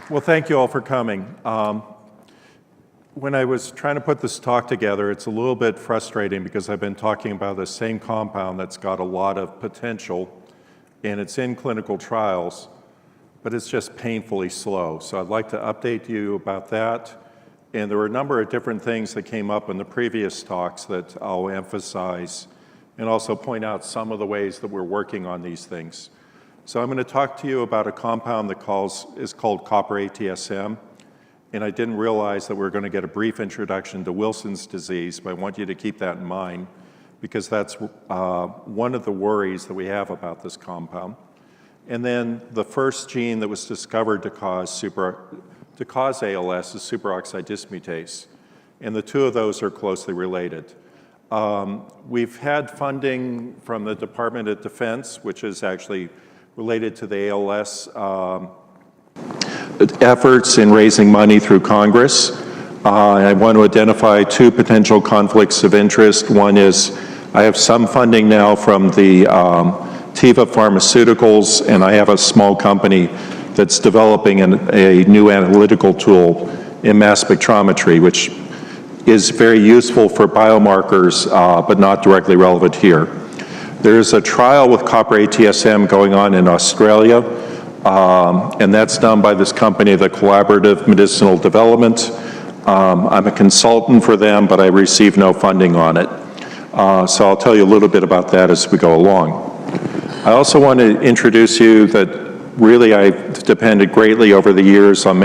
Well, thank you all for coming. When I was trying to put this talk together, it's a little bit frustrating because I've been talking about the same compound that's got a lot of potential, and it's in clinical trials, but it's just painfully slow. So I'd like to update you about that. And there were a number of different things that came up in the previous talks that I'll emphasize and also point out some of the ways that we're working on these things. So I'm going to talk to you about a compound that is called copper Atsm. And I didn't realize that we were going to get a brief introduction to Wilson's disease, but I want you to keep that in mind because that's one of the worries that we have about this compound. And then the first gene that was discovered to cause ALS is superoxide dismutase. And the two of those are closely related. We've had funding from the Department of Defense, which is actually related to the ALS efforts in raising money through Congress. I want to identify two potential conflicts of interest. One is I have some funding now from the Teva Pharmaceuticals, and I have a small company that's developing a new analytical tool in mass spectrometry, which is very useful for biomarkers, but not directly relevant here. There's a trial with copper Atsm going on in Australia, and that's done by this company, the Collaborative Medicinal Development. I'm a consultant for them, but I receive no funding on it. So I'll tell you a little bit about that as we go along. I also want to introduce you that really I've depended greatly over the years on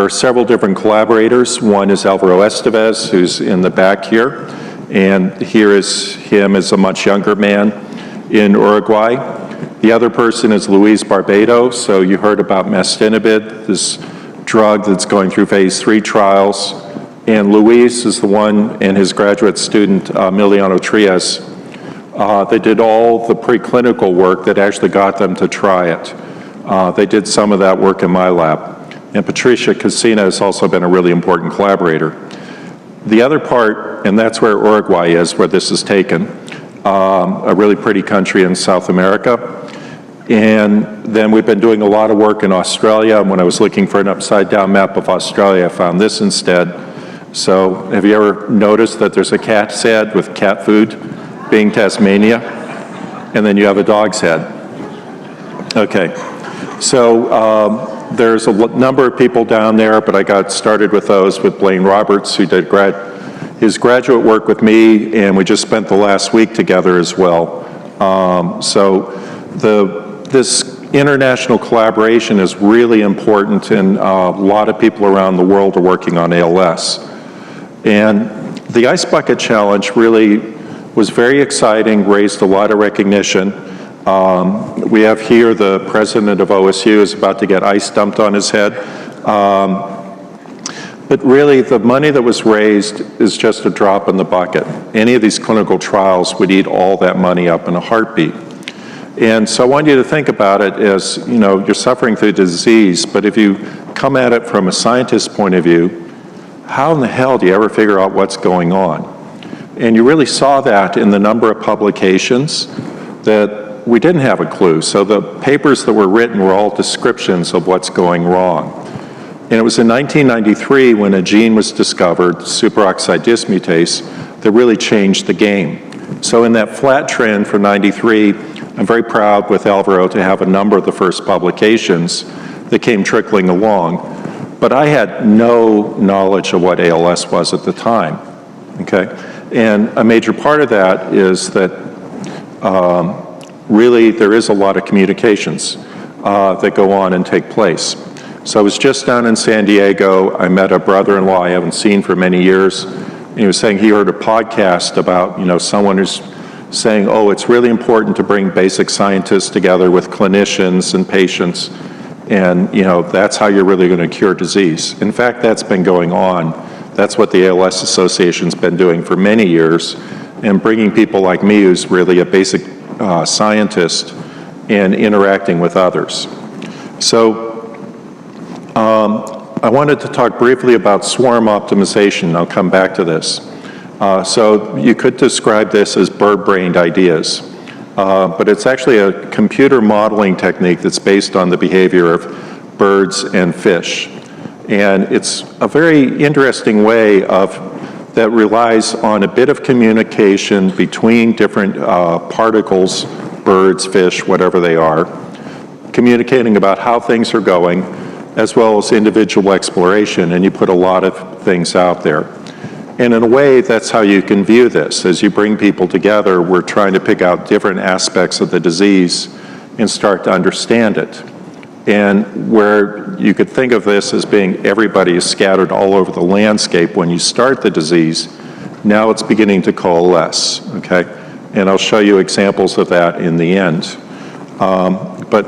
several different collaborators. One is Alvaro Estevez, who's in the back here. And here is him as a much younger man in Uruguay. The other person is Luis Barbado. So you heard about mastinibid, this drug that's going through phase 3 trials. And Luis is the one and his graduate student, Emiliano Trias. They did all the preclinical work that actually got them to try it. They did some of that work in my lab. And Patricia Casina has also been a really important collaborator. The other part, and that's where Uruguay is, where this is taken, a really pretty country in South America. And then we've been doing a lot of work in Australia. And when I was looking for an upside-down map of Australia, I found this instead. So have you ever noticed that there's a cat's head with cat food being Tasmania? And then you have a dog's head. Okay. So there's a number of people down there, but I got started with those with Blaine Roberts, who did his graduate work with me, and we just spent the last week together as well. This international collaboration is really important, and a lot of people around the world are working on ALS. And the Ice Bucket Challenge really was very exciting, raised a lot of recognition. We have here the president of OSU is about to get ice dumped on his head. But really, the money that was raised is just a drop in the bucket. Any of these clinical trials would eat all that money up in a heartbeat. And so I want you to think about it as, you're suffering through disease, but if you come at it from a scientist's point of view, how in the hell do you ever figure out what's going on? And you really saw that in the number of publications that we didn't have a clue. So the papers that were written were all descriptions of what's going wrong. And it was in 1993 when a gene was discovered, superoxide dismutase, that really changed the game. So in that flat trend from 93, I'm very proud with Alvaro to have a number of the first publications that came trickling along. But I had no knowledge of what ALS was at the time, okay? And a major part of that is that really there is a lot of communications that go on and take place. So I was just down in San Diego. I met a brother-in-law I haven't seen for many years. And he was saying he heard a podcast about, someone who's saying, oh, it's really important to bring basic scientists together with clinicians and patients. And, that's how you're really going to cure disease. In fact, that's been going on. That's what the ALS Association's been doing for many years. And bringing people like me, who's really a basic scientist, and interacting with others. So I wanted to talk briefly about swarm optimization. I'll come back to this. So you could describe this as bird-brained ideas. But it's actually a computer modeling technique that's based on the behavior of birds, and fish. And it's a very interesting way that relies on a bit of communication between different particles, birds, fish, whatever they are, communicating about how things are going, as well as individual exploration, and you put a lot of things out there. And in a way, that's how you can view this. As you bring people together, we're trying to pick out different aspects of the disease and start to understand it. And where you could think of this as being everybody is scattered all over the landscape when you start the disease, now it's beginning to coalesce, okay? And I'll show you examples of that in the end. But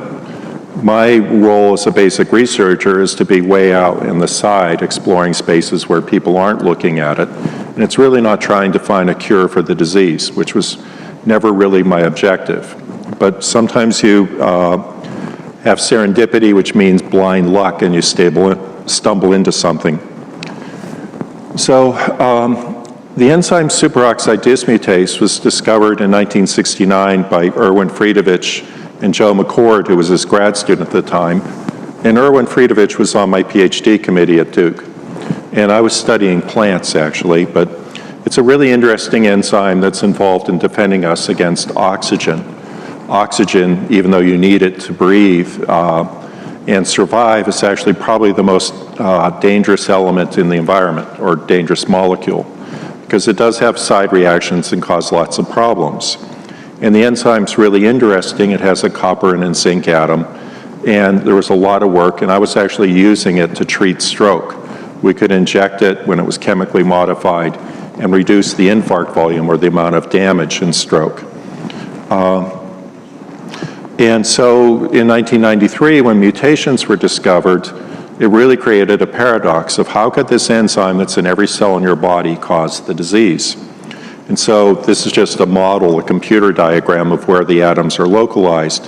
my role as a basic researcher is to be way out in the side, exploring spaces where people aren't looking at it. And it's really not trying to find a cure for the disease, which was never really my objective. But sometimes you have serendipity, which means blind luck, and you stumble into something. So the enzyme superoxide dismutase was discovered in 1969 by Erwin Friedovich and Joe McCord, who was his grad student at the time. And Erwin Friedovich was on my PhD committee at Duke. And I was studying plants, actually, but it's a really interesting enzyme that's involved in defending us against oxygen. Oxygen, even though you need it to breathe and survive, is actually probably the most dangerous element in the environment, or dangerous molecule, because it does have side reactions and cause lots of problems. And the enzyme's really interesting. It has a copper and a zinc atom, and there was a lot of work, and I was actually using it to treat stroke. We could inject it when it was chemically modified and reduce the infarct volume, or the amount of damage in stroke. And so in 1993, when mutations were discovered, it really created a paradox of how could this enzyme that's in every cell in your body cause the disease? And so this is just a model, a computer diagram of where the atoms are localized.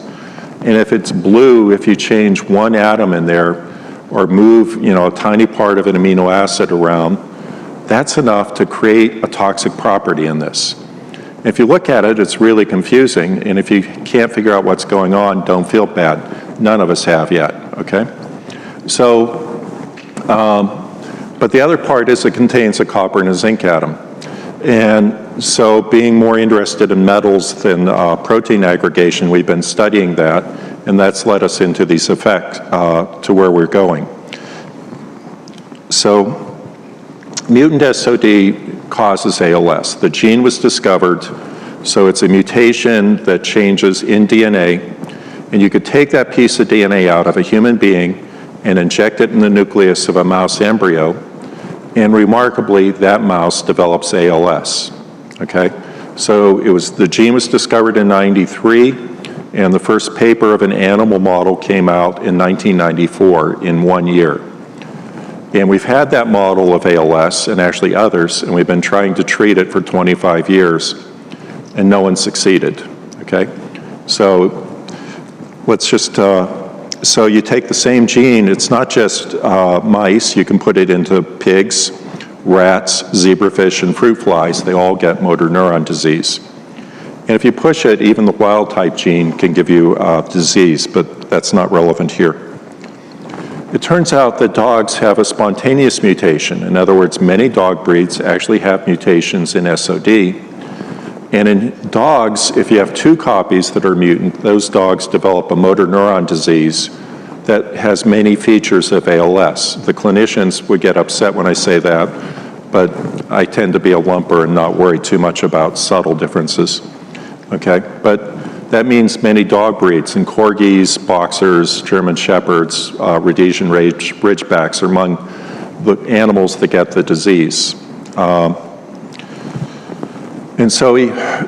And if it's blue, if you change one atom in there or move, a tiny part of an amino acid around, that's enough to create a toxic property in this. If you look at it, it's really confusing, and if you can't figure out what's going on, don't feel bad. None of us have yet, okay? So, but the other part is it contains a copper and a zinc atom. And so being more interested in metals than protein aggregation, we've been studying that, and that's led us into these effects to where we're going. So mutant SOD causes ALS. The gene was discovered, so it's a mutation that changes in DNA, and you could take that piece of DNA out of a human being and inject it in the nucleus of a mouse embryo, and remarkably, that mouse develops ALS, okay? So the gene was discovered in '93, and the first paper of an animal model came out in 1994, in 1 year. And we've had that model of ALS, and actually others, and we've been trying to treat it for 25 years, and no one succeeded, okay? So let's just, so you take the same gene, it's not just mice, you can put it into pigs, rats, zebrafish, and fruit flies. They all get motor neuron disease. And if you push it, even the wild type gene can give you disease, but that's not relevant here. It turns out that dogs have a spontaneous mutation. In other words, many dog breeds actually have mutations in SOD. And in dogs, if you have 2 copies that are mutant, those dogs develop a motor neuron disease that has many features of ALS. The clinicians would get upset when I say that, but I tend to be a lumper and not worry too much about subtle differences, okay? But that means many dog breeds, and corgis, boxers, German shepherds, Rhodesian ridgebacks are among the animals that get the disease. And so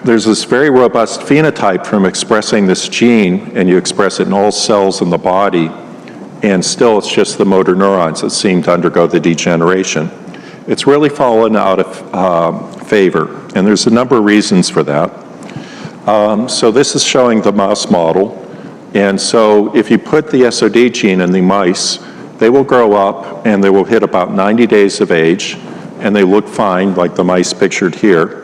there's this very robust phenotype from expressing this gene, and you express it in all cells in the body, and still it's just the motor neurons that seem to undergo the degeneration. It's really fallen out of favor, and there's a number of reasons for that. So this is showing the mouse model, and so if you put the SOD gene in the mice, they will grow up and they will hit about 90 days of age, and they look fine, like the mice pictured here.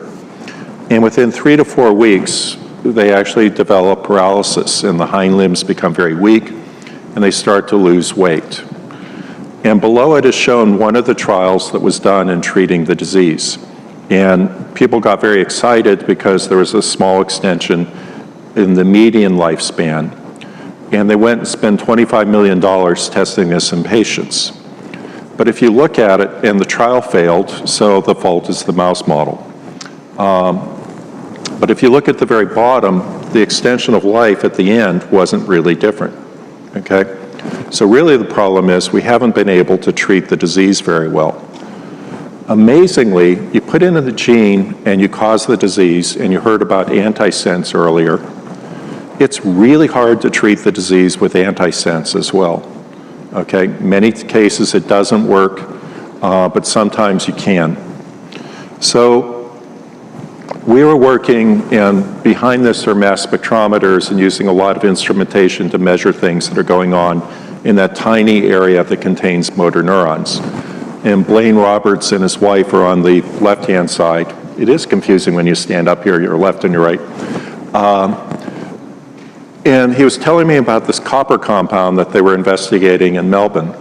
And within 3 to 4 weeks, they actually develop paralysis, and the hind limbs become very weak, and they start to lose weight. And below it is shown one of the trials that was done in treating the disease. And people got very excited because there was a small extension in the median lifespan. And they went and spent $25 million testing this in patients. But if you look at it, and the trial failed, so the fault is the mouse model. But if you look at the very bottom, the extension of life at the end wasn't really different, okay? So really the problem is we haven't been able to treat the disease very well. Amazingly, you put in the gene and you cause the disease, and you heard about antisense earlier. It's really hard to treat the disease with antisense as well, okay? Many cases it doesn't work, but sometimes you can. So we were working, and behind this are mass spectrometers and using a lot of instrumentation to measure things that are going on in that tiny area that contains motor neurons. And Blaine Roberts and his wife are on the left-hand side. It is confusing when you stand up here, your left and your right. And he was telling me about this copper compound that they were investigating in Melbourne.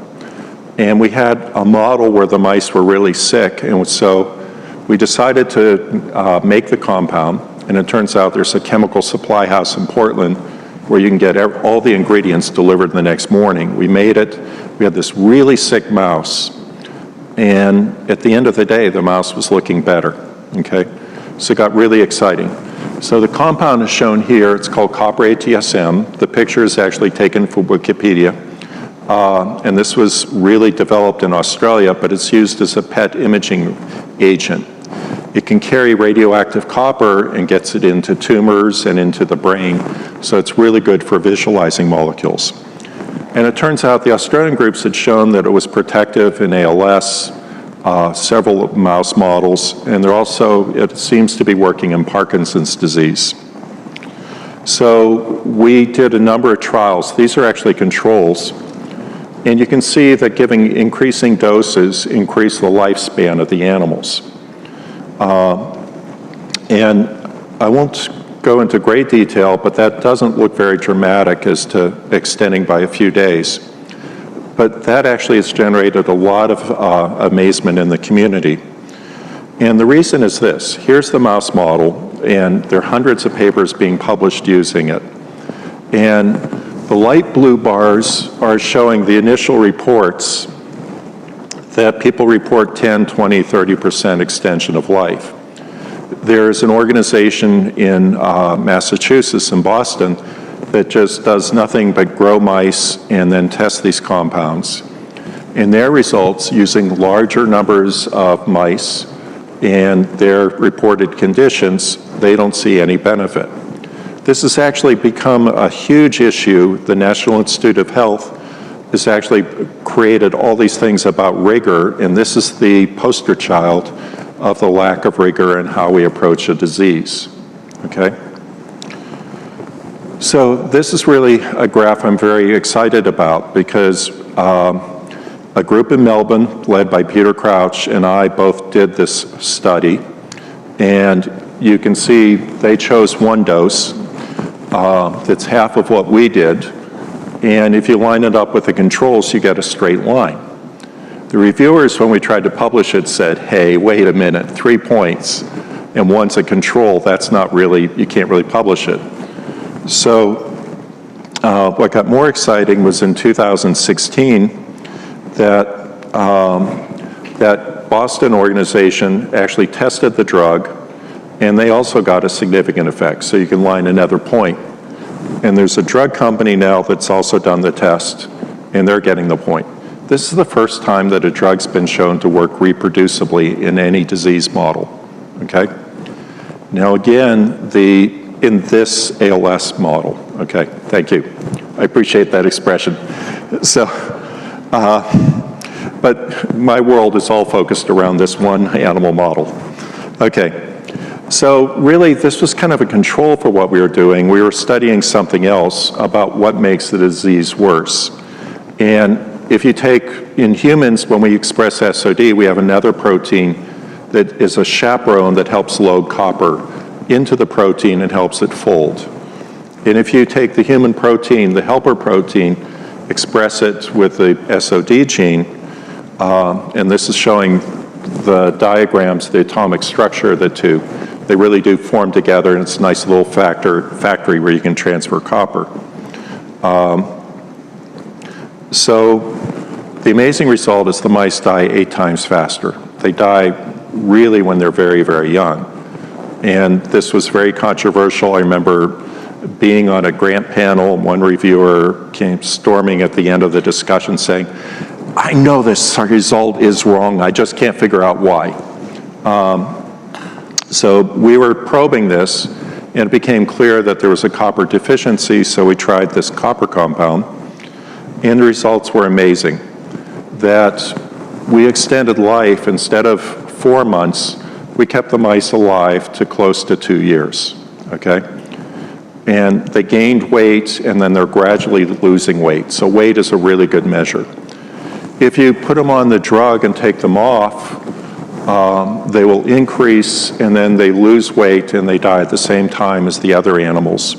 And we had a model where the mice were really sick, and so we decided to make the compound, and it turns out there's a chemical supply house in Portland where you can get all the ingredients delivered the next morning. We made it. We had this really sick mouse, and at the end of the day, the mouse was looking better, okay? So it got really exciting. So the compound is shown here. It's called copper ATSM. The picture is actually taken from Wikipedia, and this was really developed in Australia, but it's used as a PET imaging agent. It can carry radioactive copper and gets it into tumors and into the brain, so it's really good for visualizing molecules. And it turns out the Australian groups had shown that it was protective in ALS, several mouse models, and it seems to be working in Parkinson's disease. So we did a number of trials. These are actually controls. And you can see that giving increasing doses increase the lifespan of the animals. And I won't go into great detail, but that doesn't look very dramatic as to extending by a few days. But that actually has generated a lot of amazement in the community. And the reason is this. Here's the mouse model, and there are hundreds of papers being published using it. And the light blue bars are showing the initial reports that people report 10, 20, 30% extension of life. There's an organization in Massachusetts and Boston that just does nothing but grow mice and then test these compounds. In their results, using larger numbers of mice and their reported conditions, they don't see any benefit. This has actually become a huge issue. The National Institute of Health has actually created all these things about rigor, and this is the poster child of the lack of rigor in how we approach a disease, okay? So this is really a graph I'm very excited about because a group in Melbourne led by Peter Crouch and I both did this study, and you can see they chose one dose that's half of what we did, and if you line it up with the controls, you get a straight line. The reviewers, when we tried to publish it, said, hey, wait a minute, 3 points, and one's a control, that's not really, you can't really publish it. So what got more exciting was in 2016 that that Boston organization actually tested the drug, and they also got a significant effect, so you can line another point. And there's a drug company now that's also done the test, and they're getting the point. This is the first time that a drug's been shown to work reproducibly in any disease model, okay? Now again, in this ALS model, okay, thank you. I appreciate that expression. So, but my world is all focused around this one animal model. Okay. So really, this was kind of a control for what we were doing. We were studying something else about what makes the disease worse. And if you take, in humans, when we express SOD, we have another protein that is a chaperone that helps load copper into the protein and helps it fold. And if you take the human protein, the helper protein, express it with the SOD gene, and this is showing the diagrams, the atomic structure of the two. They really do form together, and it's a nice little factory where you can transfer copper. So the amazing result is the mice die 8 times faster. They die really when they're very, very young. And this was very controversial. I remember being on a grant panel, and one reviewer came storming at the end of the discussion saying, "I know this result is wrong, I just can't figure out why." So we were probing this, and it became clear that there was a copper deficiency, so we tried this copper compound, and the results were amazing. That we extended life, instead of 4 months, we kept the mice alive to close to 2 years, okay? And they gained weight, and then they're gradually losing weight. So weight is a really good measure. If you put them on the drug and take them off, they will increase, and then they lose weight, and they die at the same time as the other animals.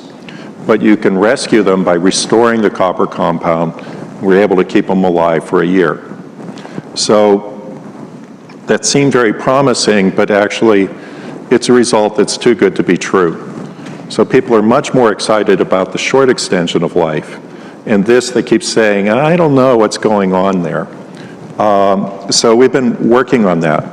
But you can rescue them by restoring the copper compound. We're able to keep them alive for a year. So that seemed very promising, but actually it's a result that's too good to be true. So people are much more excited about the short extension of life. And this, they keep saying, I don't know what's going on there. So we've been working on that.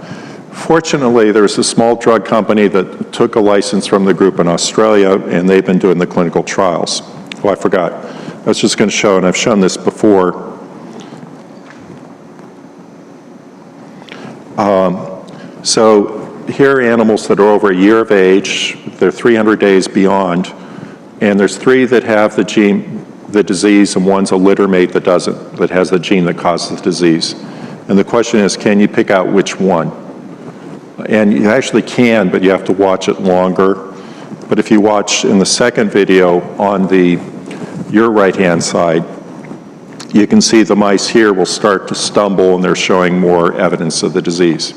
Fortunately, there's a small drug company that took a license from the group in Australia, and they've been doing the clinical trials. Oh, I forgot. I was just going to show, and I've shown this before. So here are animals that are over a year of age. They're 300 days beyond, and there's 3 that have the gene, the disease, and one's a littermate that doesn't, that has the gene that causes the disease. And the question is, can you pick out which one? And you actually can, but you have to watch it longer. But if you watch in the second video on your right-hand side, you can see the mice here will start to stumble, and they're showing more evidence of the disease.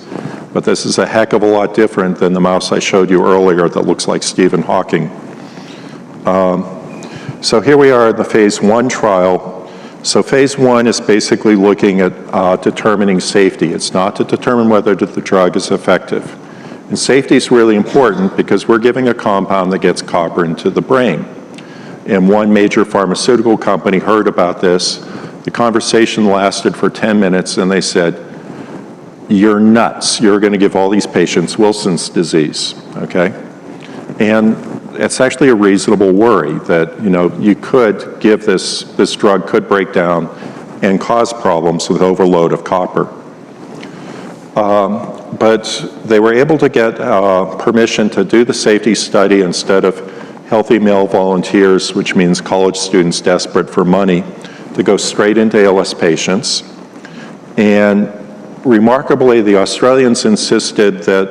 But this is a heck of a lot different than the mouse I showed you earlier that looks like Stephen Hawking. So here we are in the phase 1 trial. So phase 1 is basically looking at determining safety. It's not to determine whether the drug is effective. And safety is really important because we're giving a compound that gets copper into the brain. And one major pharmaceutical company heard about this. The conversation lasted for 10 minutes, and they said, "You're nuts. You're going to give all these patients Wilson's disease," okay? And it's actually a reasonable worry that, you could give this drug could break down and cause problems with overload of copper. But they were able to get permission to do the safety study instead of healthy male volunteers, which means college students desperate for money, to go straight into ALS patients. And remarkably, the Australians insisted that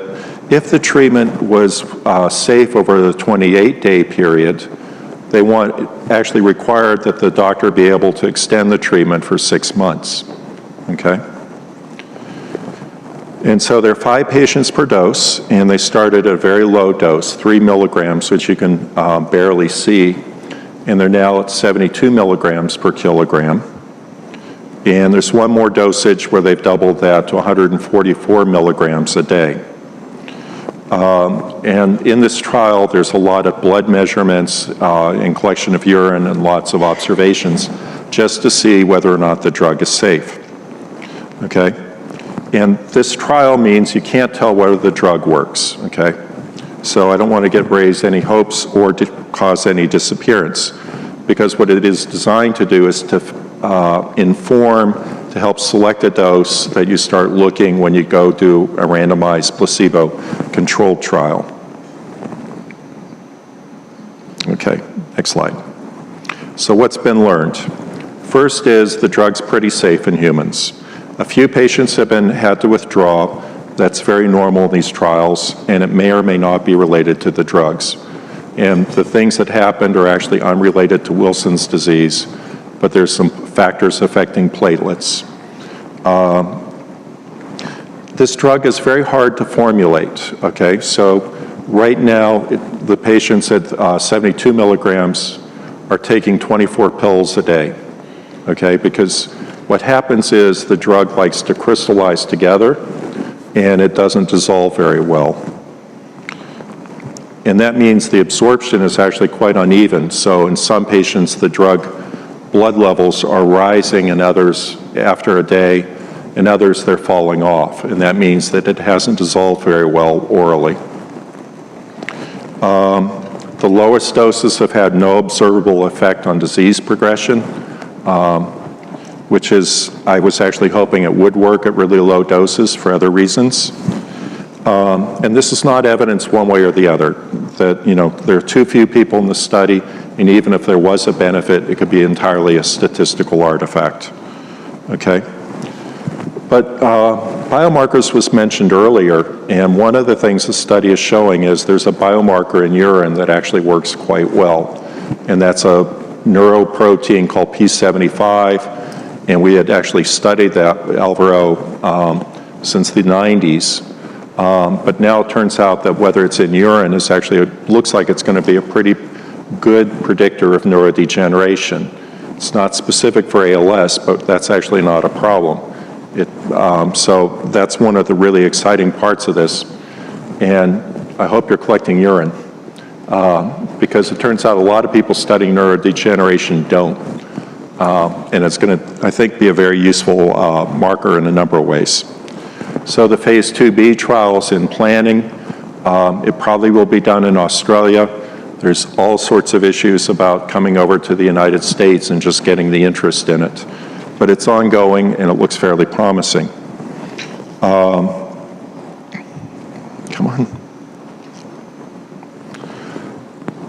if the treatment was safe over the 28-day period, they actually required that the doctor be able to extend the treatment for 6 months, okay? And so there are 5 patients per dose, and they started at a very low dose, 3 milligrams, which you can barely see, and they're now at 72 milligrams per kilogram. And there's one more dosage where they've doubled that to 144 milligrams a day. And in this trial, there's a lot of blood measurements and collection of urine and lots of observations just to see whether or not the drug is safe, okay? And this trial means you can't tell whether the drug works, okay? So I don't want to raise any hopes or cause any disappearance, because what it is designed to do is to inform, to help select a dose that you start looking when you go do a randomized placebo-controlled trial. Okay, next slide. So what's been learned? First is the drug's pretty safe in humans. A few patients have had to withdraw. That's very normal in these trials, and it may or may not be related to the drugs. And the things that happened are actually unrelated to Wilson's disease, but there's some factors affecting platelets. This drug is very hard to formulate, okay? So right now, the patients at 72 milligrams are taking 24 pills a day. okay? Because what happens is the drug likes to crystallize together, and it doesn't dissolve very well. And that means the absorption is actually quite uneven. So in some patients, the drug blood levels are rising, and others after a day, and others they're falling off. And that means that it hasn't dissolved very well orally. The lowest doses have had no observable effect on disease progression, which is, I was actually hoping it would work at really low doses for other reasons. And this is not evidence one way or the other, that, you know, there are too few people in the study, and even if there was a benefit, it could be entirely a statistical artifact, okay? But biomarkers was mentioned earlier, and one of the things the study is showing is there's a biomarker in urine that actually works quite well, and that's a neuroprotein called P75, and we had actually studied that, Alvaro, since the 90s. But now it turns out that whether it's in urine is actually, it looks like it's going to be a pretty good predictor of neurodegeneration. It's not specific for ALS, but that's actually not a problem. So that's one of the really exciting parts of this. And I hope you're collecting urine, because it turns out a lot of people studying neurodegeneration don't. And it's going to, I think, be a very useful marker in a number of ways. So the phase 2B trial's in planning. It probably will be done in Australia. There's all sorts of issues about coming over to the United States and just getting the interest in it. But it's ongoing, and it looks fairly promising. Come on.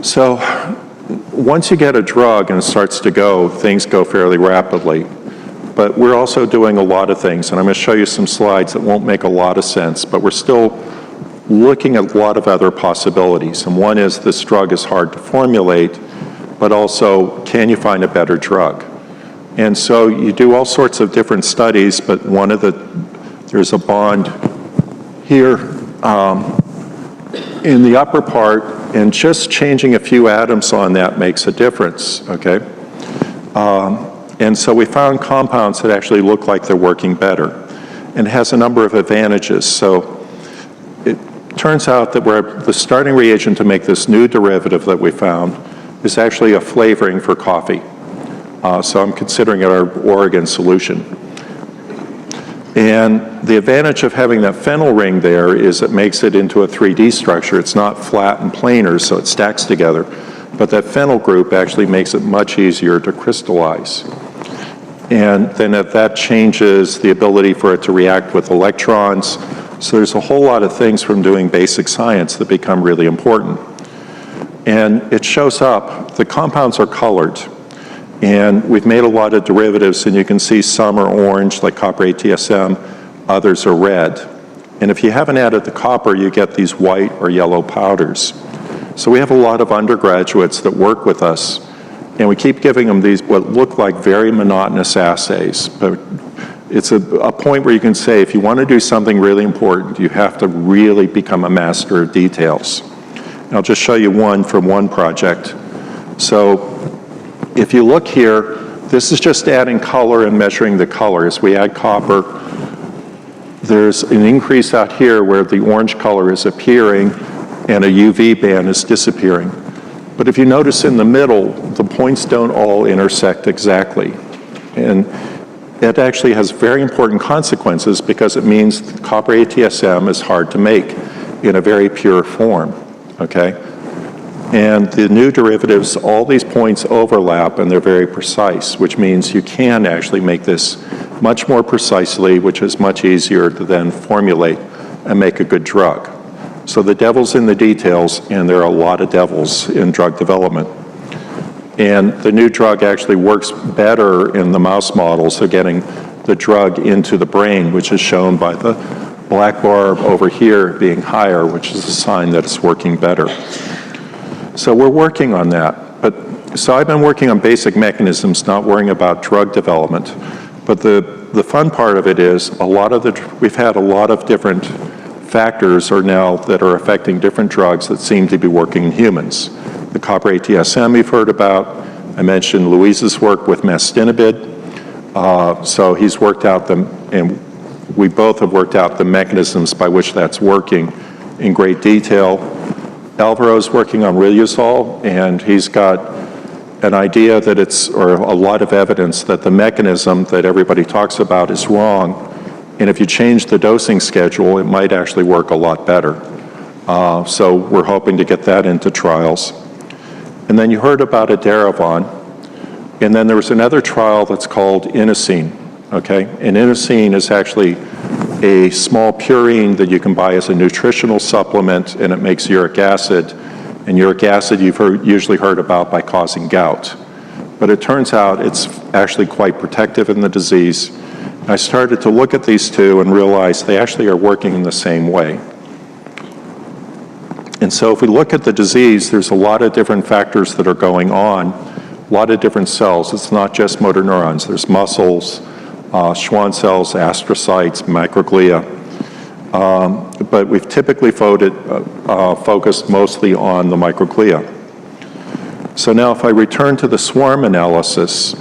So once you get a drug and it starts to go, things go fairly rapidly. But we're also doing a lot of things, and I'm going to show you some slides that won't make a lot of sense, but we're still looking at a lot of other possibilities. And one is this drug is hard to formulate, but also, can you find a better drug? And so you do all sorts of different studies, but there's a bond here in the upper part, and just changing a few atoms on that makes a difference, okay? And so we found compounds that actually look like they're working better, and it has a number of advantages. So it turns out that the starting reagent to make this new derivative that we found is actually a flavoring for coffee. So I'm considering it our Oregon solution. And the advantage of having that phenyl ring there is it makes it into a 3D structure. It's not flat and planar, so it stacks together. But that phenyl group actually makes it much easier to crystallize. And then that changes the ability for it to react with electrons. So there's a whole lot of things from doing basic science that become really important. And it shows up, the compounds are colored. And we've made a lot of derivatives, and you can see some are orange, like copper ATSM, others are red. And if you haven't added the copper, you get these white or yellow powders. So we have a lot of undergraduates that work with us, and we keep giving them these what look like very monotonous assays. But it's a point where you can say, if you want to do something really important, you have to really become a master of details. And I'll just show you one from one project. So if you look here, this is just adding color and measuring the color. As we add copper, there's an increase out here where the orange color is appearing and a UV band is disappearing. But if you notice in the middle, the points don't all intersect exactly. And that actually has very important consequences, because it means copper ATSM is hard to make in a very pure form, okay? And the new derivatives, all these points overlap, and they're very precise, which means you can actually make this much more precisely, which is much easier to then formulate and make a good drug. So the devil's in the details, and there are a lot of devils in drug development. And the new drug actually works better in the mouse models, so getting the drug into the brain, which is shown by the black bar over here being higher, which is a sign that it's working better. So we're working on that. So I've been working on basic mechanisms, not worrying about drug development. But the fun part of it is we've had a lot of different factors that are affecting different drugs that seem to be working in humans. The copper ATSM you've heard about. I mentioned Louise's work with mastinibid. So he's worked out and we both have worked out the mechanisms by which that's working in great detail. Alvaro's working on riluzole, and he's got an idea that or a lot of evidence that the mechanism that everybody talks about is wrong, and if you change the dosing schedule, it might actually work a lot better. So we're hoping to get that into trials. And then you heard about Edaravon, and then there was another trial that's called inosine. Okay, and inosine is actually a small purine that you can buy as a nutritional supplement, and it makes uric acid. And uric acid you've usually heard about by causing gout. But it turns out it's actually quite protective in the disease. I started to look at these two and realize they actually are working in the same way. And so if we look at the disease, there's a lot of different factors that are going on, a lot of different cells. It's not just motor neurons. There's muscles, Schwann cells, astrocytes, microglia. But we've typically focused mostly on the microglia. So now if I return to the swarm analysis,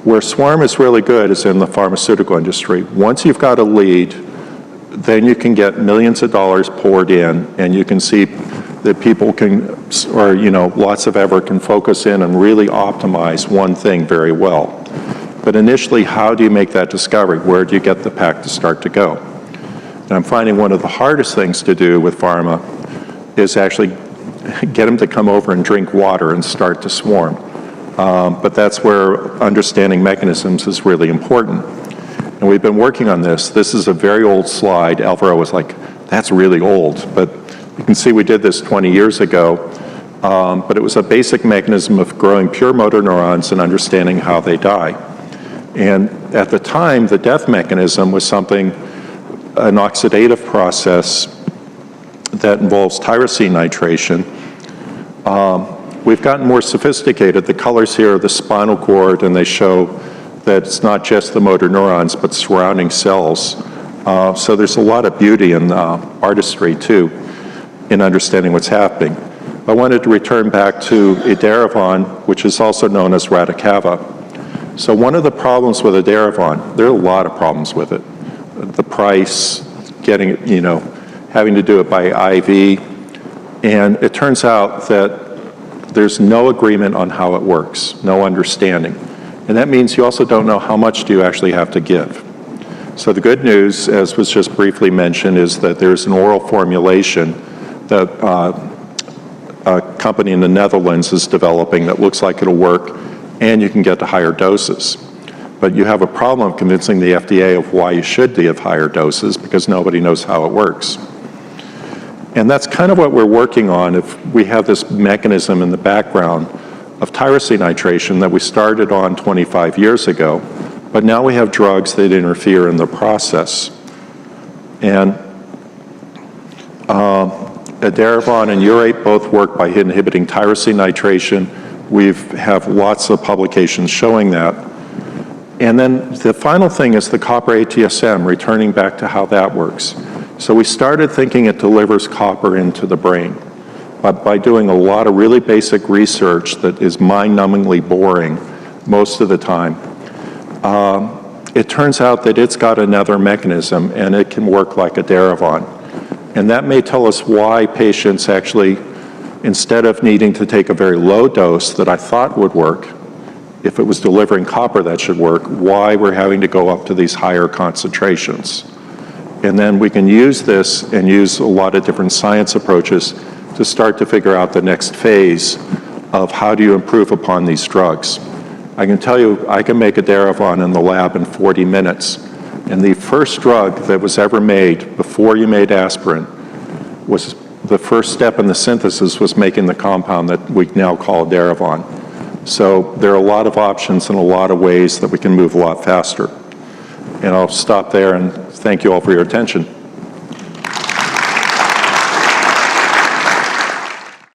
where swarm is really good is in the pharmaceutical industry. Once you've got a lead, then you can get millions of dollars poured in, and you can see that people can, or lots of effort can focus in and really optimize one thing very well. But initially, how do you make that discovery? Where do you get the pack to start to go? And I'm finding one of the hardest things to do with pharma is actually get them to come over and drink water and start to swarm. But that's where understanding mechanisms is really important. And we've been working on this. This is a very old slide. Alvaro was like, that's really old. But you can see we did this 20 years ago. But it was a basic mechanism of growing pure motor neurons and understanding how they die. And at the time, the death mechanism was an oxidative process that involves tyrosine nitration. We've gotten more sophisticated. The colors here are the spinal cord, and they show that it's not just the motor neurons, but surrounding cells. So there's a lot of beauty and artistry, too, in understanding what's happening. I wanted to return back to Edaravon, which is also known as Radicava. So one of the problems with Edaravon, there are a lot of problems with it. The price, getting it, having to do it by IV, and it turns out that there's no agreement on how it works, no understanding. And that means you also don't know how much do you actually have to give. So the good news, as was just briefly mentioned, is that there's an oral formulation that a company in the Netherlands is developing that looks like it'll work, and you can get to higher doses. But you have a problem of convincing the FDA of why you should give higher doses, because nobody knows how it works. And that's kind of what we're working on. If we have this mechanism in the background of tyrosine nitration that we started on 25 years ago, but now we have drugs that interfere in the process. And Edaravon and urate both work by inhibiting tyrosine nitration. We have lots of publications showing that. And then the final thing is the copper ATSM, returning back to how that works. So we started thinking it delivers copper into the brain, but by doing a lot of really basic research that is mind-numbingly boring most of the time, it turns out that it's got another mechanism, and it can work like Edaravon. And that may tell us why patients actually, instead of needing to take a very low dose that I thought would work, if it was delivering copper that should work, why we're having to go up to these higher concentrations. And then we can use this and use a lot of different science approaches to start to figure out the next phase of how do you improve upon these drugs. I can tell you, I can make Edaravon in the lab in 40 minutes. And the first drug that was ever made before you made aspirin was the first step in the synthesis was making the compound that we now call Edaravon. So there are a lot of options and a lot of ways that we can move a lot faster. And I'll stop there and thank you all for your attention.